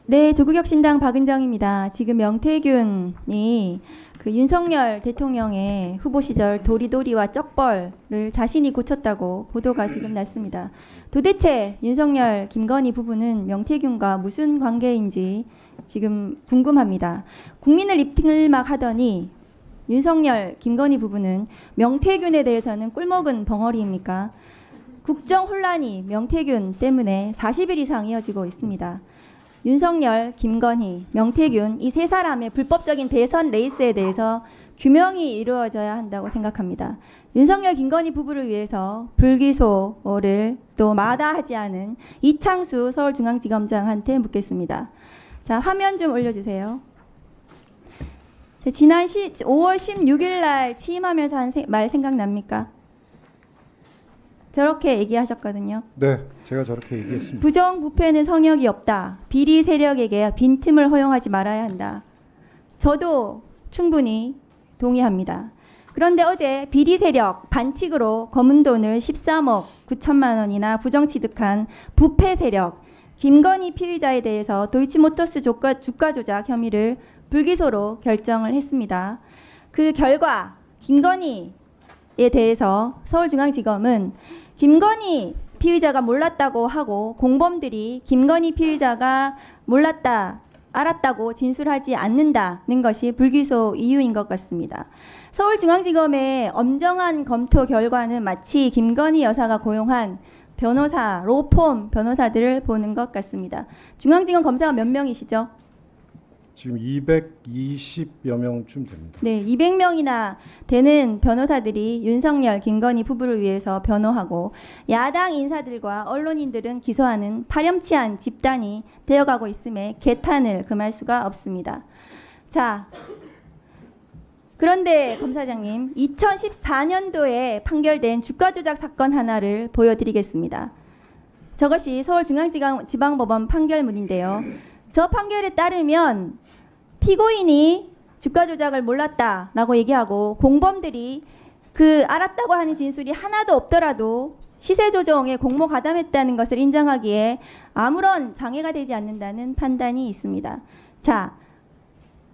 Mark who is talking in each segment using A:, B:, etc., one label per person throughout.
A: 네, 조국혁신당 박은정입니다. 지금 명태균이 그 윤석열 대통령의 후보 시절 도리도리와 쩍벌을 자신이 고쳤다고 보도가 지금 났습니다. 도대체 윤석열, 김건희 부부는 명태균과 무슨 관계인지 지금 궁금합니다. 국민을 입틀막 하더니 윤석열, 김건희 부부는 명태균에 대해서는 꿀먹은 벙어리입니까? 국정 혼란이 명태균 때문에 40일 이상 이어지고 있습니다. 윤석열, 김건희, 명태균 이 세 사람의 불법적인 대선 레이스에 대해서 규명이 이루어져야 한다고 생각합니다. 윤석열, 김건희 부부를 위해서 불기소를 또 마다하지 않은 이창수 서울중앙지검장한테 묻겠습니다. 자, 화면 좀 올려주세요. 지난 5월 16일 날 취임하면서 한 말 생각납니까? 저렇게 얘기하셨거든요.
B: 네, 제가 저렇게 얘기했습니다.
A: 부정부패는 성역이 없다. 비리 세력에게 빈틈을 허용하지 말아야 한다. 저도 충분히 동의합니다. 그런데 어제 비리 세력 반칙으로 검은 돈을 13억 9천만 원이나 부정취득한 부패 세력 김건희 피의자에 대해서 도이치모터스 주가 조작 혐의를 불기소로 결정을 했습니다. 그 결과 김건희에 대해서 서울중앙지검은 김건희 피의자가 몰랐다고 하고 공범들이 김건희 피의자가 몰랐다, 알았다고 진술하지 않는다는 것이 불기소 이유인 것 같습니다. 서울중앙지검의 엄정한 검토 결과는 마치 김건희 여사가 고용한 변호사, 로펌 변호사들을 보는 것 같습니다. 중앙지검 검사가 몇 명이시죠?
B: 지금 220여 명쯤 됩니다.
A: 네, 200명이나 되는 변호사들이 윤석열, 김건희 부부를 위해서 변호하고 야당 인사들과 언론인들은 기소하는 파렴치한 집단이 되어가고 있음에 개탄을 금할 수가 없습니다. 자, 그런데 검사장님, 2014년도에 판결된 주가 조작 사건 하나를 보여드리겠습니다. 저것이 서울중앙지방법원 판결문인데요. 저 판결에 따르면 피고인이 주가 조작을 몰랐다라고 얘기하고 공범들이 그 알았다고 하는 진술이 하나도 없더라도 시세 조정에 공모 가담했다는 것을 인정하기에 아무런 장애가 되지 않는다는 판단이 있습니다. 자,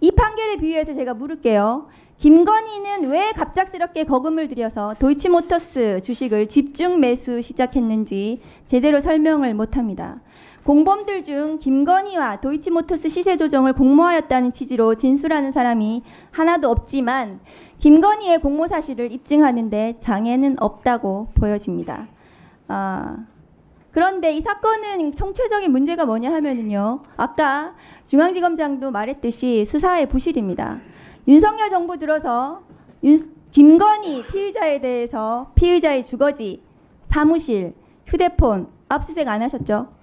A: 이 판결에 비유해서 제가 물을게요. 김건희는 왜 갑작스럽게 거금을 들여서 도이치모터스 주식을 집중 매수 시작했는지 제대로 설명을 못합니다. 공범들 중 김건희와 도이치모터스 시세 조정을 공모하였다는 취지로 진술하는 사람이 하나도 없지만 김건희의 공모 사실을 입증하는데 장애는 없다고 보여집니다. 그런데 이 사건은 총체적인 문제가 뭐냐 하면은요. 아까 중앙지검장도 말했듯이 수사의 부실입니다. 윤석열 정부 들어서 김건희 피의자에 대해서 피의자의 주거지, 사무실, 휴대폰 압수수색 안 하셨죠?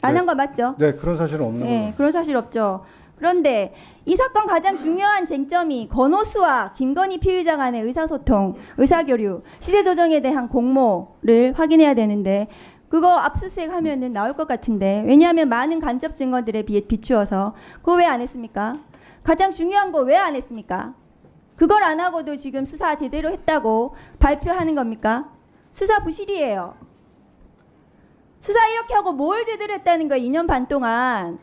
A: 안 한 거 맞죠?
B: 네, 그런 사실은 없는
A: 네,
B: 걸로.
A: 그런 사실 없죠. 그런데 이 사건 가장 중요한 쟁점이 권오수와 김건희 피의자 간의 의사소통, 의사교류, 시세 조정에 대한 공모를 확인해야 되는데 그거 압수수색 하면은 나올 것 같은데 왜냐하면 많은 간접 증거들에 비추어서 그거 왜 안 했습니까? 가장 중요한 거 왜 안 했습니까? 그걸 안 하고도 지금 수사 제대로 했다고 발표하는 겁니까? 수사 부실이에요. 수사 이렇게 하고 뭘 제대로 했다는 거예요. 2년 반 동안.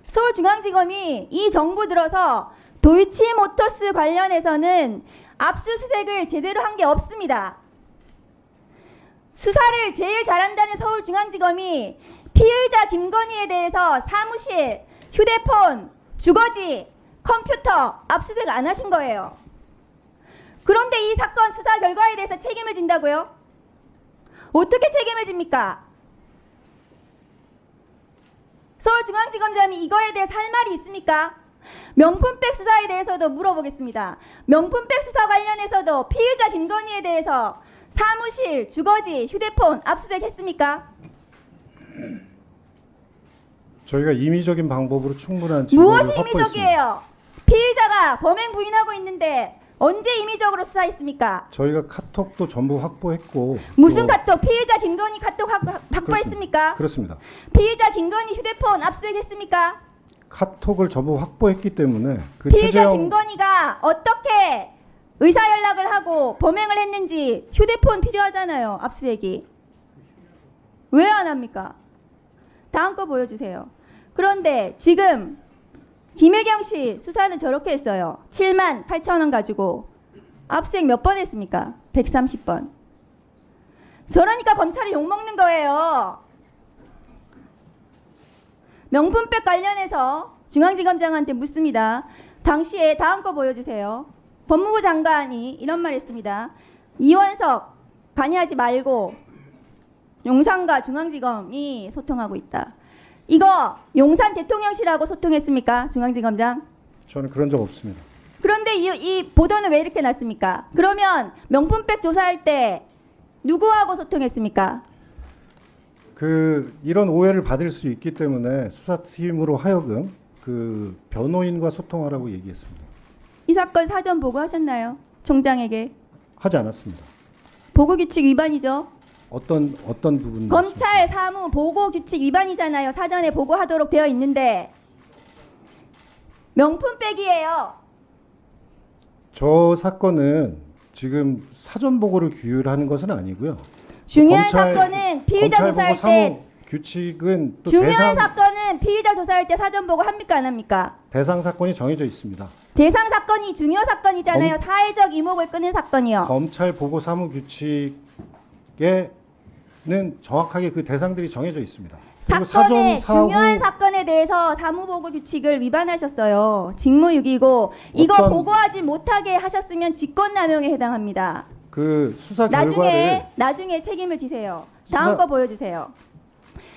A: 서울중앙지검이 이 정부 들어서 도이치모터스 관련해서는 압수수색을 제대로 한 게 없습니다. 수사를 제일 잘한다는 서울중앙지검이 피의자 김건희에 대해서 사무실, 휴대폰, 주거지, 컴퓨터 압수수색 안 하신 거예요. 그런데 이 사건 수사 결과에 대해서 책임을 진다고요? 어떻게 책임을 집니까? 서울중앙지검장이 이거에 대해서 할 말이 있습니까? 명품백 수사에 대해서도 물어보겠습니다. 명품백 수사 관련해서도 피의자 김건희에 대해서 사무실, 주거지, 휴대폰 압수수색 했습니까?
B: 저희가 임의적인 방법으로 충분한 증거를
A: 무엇이
B: 확보했습니다.
A: 임의적이에요? 피의자가 범행 부인하고 있는데 언제 임의적으로 수사했습니까?
B: 저희가 카톡도 전부 확보했고.
A: 무슨
B: 또
A: 카톡? 피의자 김건희 카톡 확보했습니까?
B: 그렇습니다.
A: 피의자 김건희 휴대폰 압수수색했습니까?
B: 카톡을 전부 확보했기 때문에 그
A: 피의자
B: 최재형
A: 김건희가 어떻게 의사 연락을 하고 범행을 했는지 휴대폰 필요하잖아요. 압수수색이. 왜 안 합니까? 다음 거 보여주세요. 그런데 지금 김혜경 씨 수사는 저렇게 했어요. 7만 8천 원 가지고 압수수색 몇 번 했습니까? 130번. 저러니까 검찰이 욕먹는 거예요. 명품백 관련해서 중앙지검장한테 묻습니다. 당시에 다음 거 보여주세요. 법무부 장관이 이런 말 했습니다. 이원석 관여하지 말고 용산과 중앙지검이 소통하고 있다. 이거 용산 대통령실하고 소통했습니까? 중앙지검장?
B: 저는 그런 적 없습니다.
A: 그런데 이 보도는 왜 이렇게 났습니까? 그러면 명품백 조사할 때 누구하고 소통했습니까?
B: 이런 오해를 받을 수 있기 때문에 수사팀으로 하여금 변호인과 소통하라고 얘기했습니다.
A: 이 사건 사전 보고하셨나요? 총장에게.
B: 하지 않았습니다.
A: 보고규칙 위반이죠.
B: 어떤 부분?
A: 검찰 사무 보고규칙 위반이잖아요. 사전에 보고하도록 되어 있는데 명품백이에요.
B: 저 사건은 지금 사전 보고를 규율하는 것은 아니고요.
A: 중요한
B: 검찰-
A: 사건은 피의자
B: 검찰
A: 조사할
B: 보고
A: 때
B: 사무 규칙은 또
A: 중요한 사건은 피의자 조사할 때 사전 보고 합니까 안 합니까?
B: 대상 사건이 정해져 있습니다.
A: 대상 사건이 중요 사건이잖아요. 사회적 이목을 끄는 사건이요.
B: 검찰 보고 사무 규칙에는 정확하게 그 대상들이 정해져 있습니다. 그리고
A: 사건의
B: 사후
A: 중요한 사건에 대해서 사무보고 규칙을 위반하셨어요. 직무유기고 이거
B: 어떤-
A: 보고하지 못하게 하셨으면 직권남용에 해당합니다.
B: 그 수사 결과를
A: 나중에 책임을 지세요. 다음
B: 수사-
A: 거 보여주세요.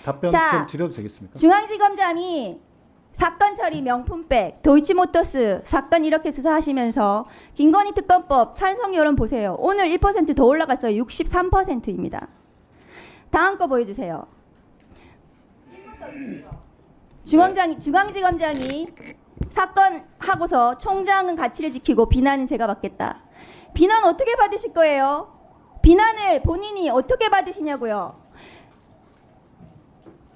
B: 답변
A: 자,
B: 좀 드려도 되겠습니까?
A: 중앙지검장이 사건 처리 명품백, 도이치모터스 사건 이렇게 수사하시면서 김건희 특검법 찬성 여론 보세요. 오늘 1% 더 올라갔어요. 63%입니다. 다음 거 보여주세요. 중앙지검장이 사건 하고서 총장은 가치를 지키고 비난은 제가 받겠다. 비난 어떻게 받으실 거예요? 비난을 본인이 어떻게 받으시냐고요?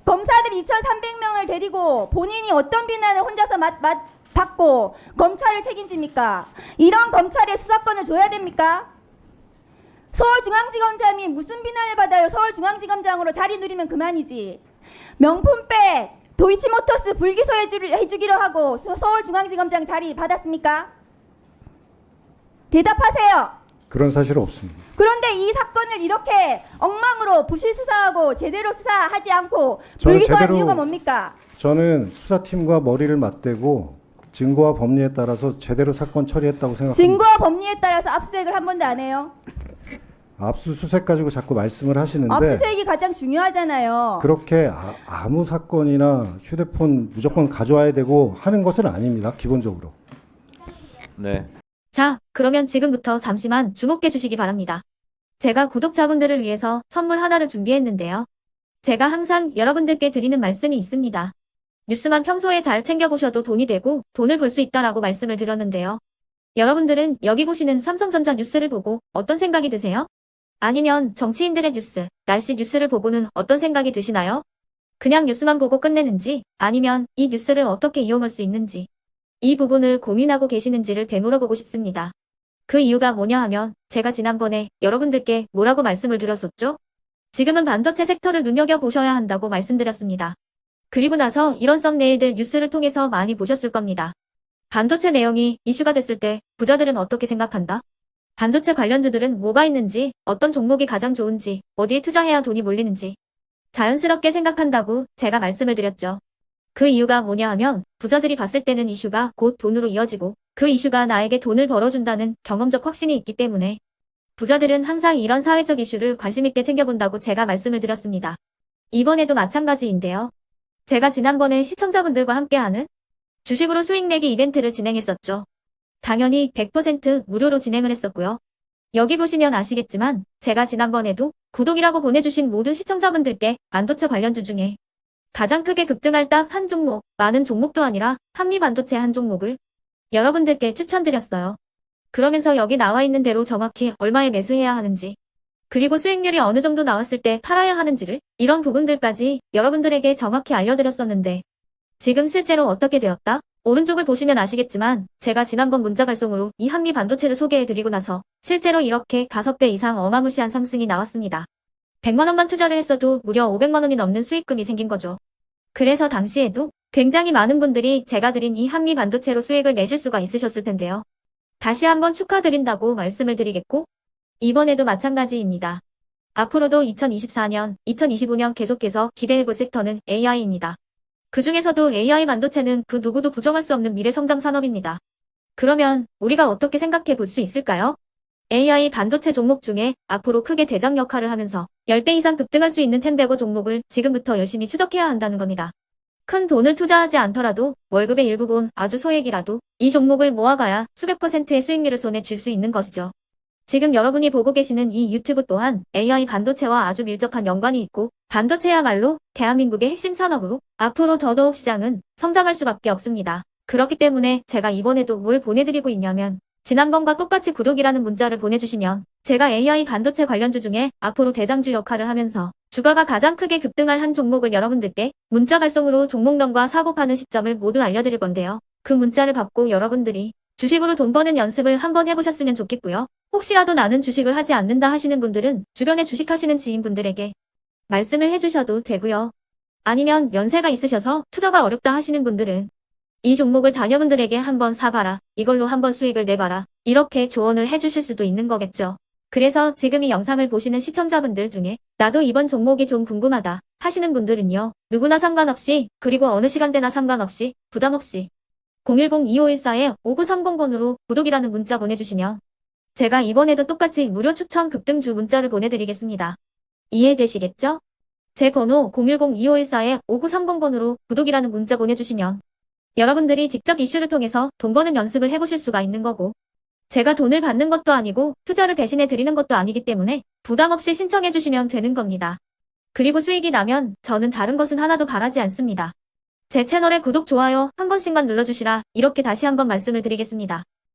A: 검사들 2,300명을 데리고 본인이 어떤 비난을 혼자서 받고 검찰을 책임집니까? 이런 검찰에 수사권을 줘야 됩니까? 서울중앙지검장이 무슨 비난을 받아요? 서울중앙지검장으로 자리 누리면 그만이지. 명품백 도이치모터스 불기소 해주기로 하고 서울중앙지검장 자리 받았습니까? 대답하세요.
B: 그런 사실은 없습니다.
A: 그런데 이 사건을 이렇게 엉망으로 부실 수사하고 제대로 수사하지 않고
B: 저는
A: 불기소한
B: 제대로-
A: 이유가 뭡니까?
B: 저는 수사팀과 머리를 맞대고 증거와 법리에 따라서 제대로 사건 처리했다고 생각합니다.
A: 증거와 법리에 따라서 압수수색을 한 번도 안 해요.
B: 압수수색 가지고 자꾸 말씀을 하시는데
A: 압수수색이 가장 중요하잖아요.
B: 그렇게 아무 사건이나 휴대폰 무조건 가져와야 되고 하는 것은 아닙니다. 기본적으로.
C: 네.
D: 자, 그러면 지금부터 잠시만 주목해 주시기 바랍니다. 제가 구독자분들을 위해서 선물 하나를 준비했는데요. 제가 항상 여러분들께 드리는 말씀이 있습니다. 뉴스만 평소에 잘 챙겨보셔도 돈이 되고 돈을 벌 수 있다라고 말씀을 드렸는데요. 여러분들은 여기 보시는 삼성전자 뉴스를 보고 어떤 생각이 드세요? 아니면 정치인들의 뉴스, 날씨 뉴스를 보고는 어떤 생각이 드시나요? 그냥 뉴스만 보고 끝내는지 아니면 이 뉴스를 어떻게 이용할 수 있는지 이 부분을 고민하고 계시는지를 되물어보고 싶습니다. 그 이유가 뭐냐 하면 제가 지난번에 여러분들께 뭐라고 말씀을 드렸었죠? 지금은 반도체 섹터를 눈여겨보셔야 한다고 말씀드렸습니다. 그리고 나서 이런 썸네일들 뉴스를 통해서 많이 보셨을 겁니다. 반도체 내용이 이슈가 됐을 때 부자들은 어떻게 생각한다? 반도체 관련주들은 뭐가 있는지, 어떤 종목이 가장 좋은지, 어디에 투자해야 돈이 몰리는지 자연스럽게 생각한다고 제가 말씀을 드렸죠. 그 이유가 뭐냐 하면 부자들이 봤을 때는 이슈가 곧 돈으로 이어지고 그 이슈가 나에게 돈을 벌어준다는 경험적 확신이 있기 때문에 부자들은 항상 이런 사회적 이슈를 관심있게 챙겨본다고 제가 말씀을 드렸습니다. 이번에도 마찬가지인데요. 제가 지난번에 시청자분들과 함께하는 주식으로 수익 내기 이벤트를 진행했었죠. 당연히 100% 무료로 진행을 했었고요. 여기 보시면 아시겠지만 제가 지난번에도 구독이라고 보내주신 모든 시청자분들께 반도체 관련주 중에 가장 크게 급등할 딱 한 종목, 많은 종목도 아니라 한미반도체 한 종목을 여러분들께 추천드렸어요. 그러면서 여기 나와 있는 대로 정확히 얼마에 매수해야 하는지, 그리고 수익률이 어느 정도 나왔을 때 팔아야 하는지를 이런 부분들까지 여러분들에게 정확히 알려드렸었는데 지금 실제로 어떻게 되었다? 오른쪽을 보시면 아시겠지만 제가 지난번 문자 발송으로 이 한미반도체를 소개해드리고 나서 실제로 이렇게 5배 이상 어마무시한 상승이 나왔습니다. 100만 원만 투자를 했어도 무려 500만 원이 넘는 수익금이 생긴 거죠. 그래서 당시에도 굉장히 많은 분들이 제가 드린 이 한미 반도체로 수익을 내실 수가 있으셨을 텐데요. 다시 한번 축하드린다고 말씀을 드리겠고, 이번에도 마찬가지입니다. 앞으로도 2024년, 2025년 계속해서 기대해볼 섹터는 AI입니다. 그 중에서도 AI 반도체는 그 누구도 부정할 수 없는 미래 성장 산업입니다. 그러면 우리가 어떻게 생각해 볼 수 있을까요? AI 반도체 종목 중에 앞으로 크게 대장 역할을 하면서 10배 이상 급등할 수 있는 텐베고 종목을 지금부터 열심히 추적해야 한다는 겁니다. 큰 돈을 투자하지 않더라도 월급의 일부분 아주 소액이라도 이 종목을 모아가야 수백 %의 수익률을 손에 쥘 수 있는 것이죠. 지금 여러분이 보고 계시는 이 유튜브 또한 AI 반도체와 아주 밀접한 연관이 있고 반도체야말로 대한민국의 핵심 산업으로 앞으로 더더욱 시장은 성장할 수밖에 없습니다. 그렇기 때문에 제가 이번에도 뭘 보내드리고 있냐면 지난번과 똑같이 구독이라는 문자를 보내주시면 제가 AI 반도체 관련주 중에 앞으로 대장주 역할을 하면서 주가가 가장 크게 급등할 한 종목을 여러분들께 문자 발송으로 종목명과 사고 파는 시점을 모두 알려드릴 건데요. 그 문자를 받고 여러분들이 주식으로 돈 버는 연습을 한번 해보셨으면 좋겠고요. 혹시라도 나는 주식을 하지 않는다 하시는 분들은 주변에 주식하시는 지인분들에게 말씀을 해주셔도 되고요. 아니면 연세가 있으셔서 투자가 어렵다 하시는 분들은 이 종목을 자녀분들에게 한번 사봐라. 이걸로 한번 수익을 내봐라. 이렇게 조언을 해주실 수도 있는 거겠죠. 그래서 지금 이 영상을 보시는 시청자분들 중에 나도 이번 종목이 좀 궁금하다 하시는 분들은요. 누구나 상관없이 그리고 어느 시간대나 상관없이 부담 없이 010-2514-5930번으로 구독이라는 문자 보내주시면 제가 이번에도 똑같이 무료 추천 급등주 문자를 보내드리겠습니다. 이해되시겠죠? 제 번호 010-2514-5930번으로 구독이라는 문자 보내주시면 여러분들이 직접 이슈를 통해서 돈 버는 연습을 해보실 수가 있는 거고 제가 돈을 받는 것도 아니고 투자를 대신해 드리는 것도 아니기 때문에 부담 없이 신청해 주시면 되는 겁니다. 그리고 수익이 나면 저는 다른 것은 하나도 바라지 않습니다. 제 채널에 구독, 좋아요 한 번씩만 눌러주시라 이렇게 다시 한번 말씀을 드리겠습니다.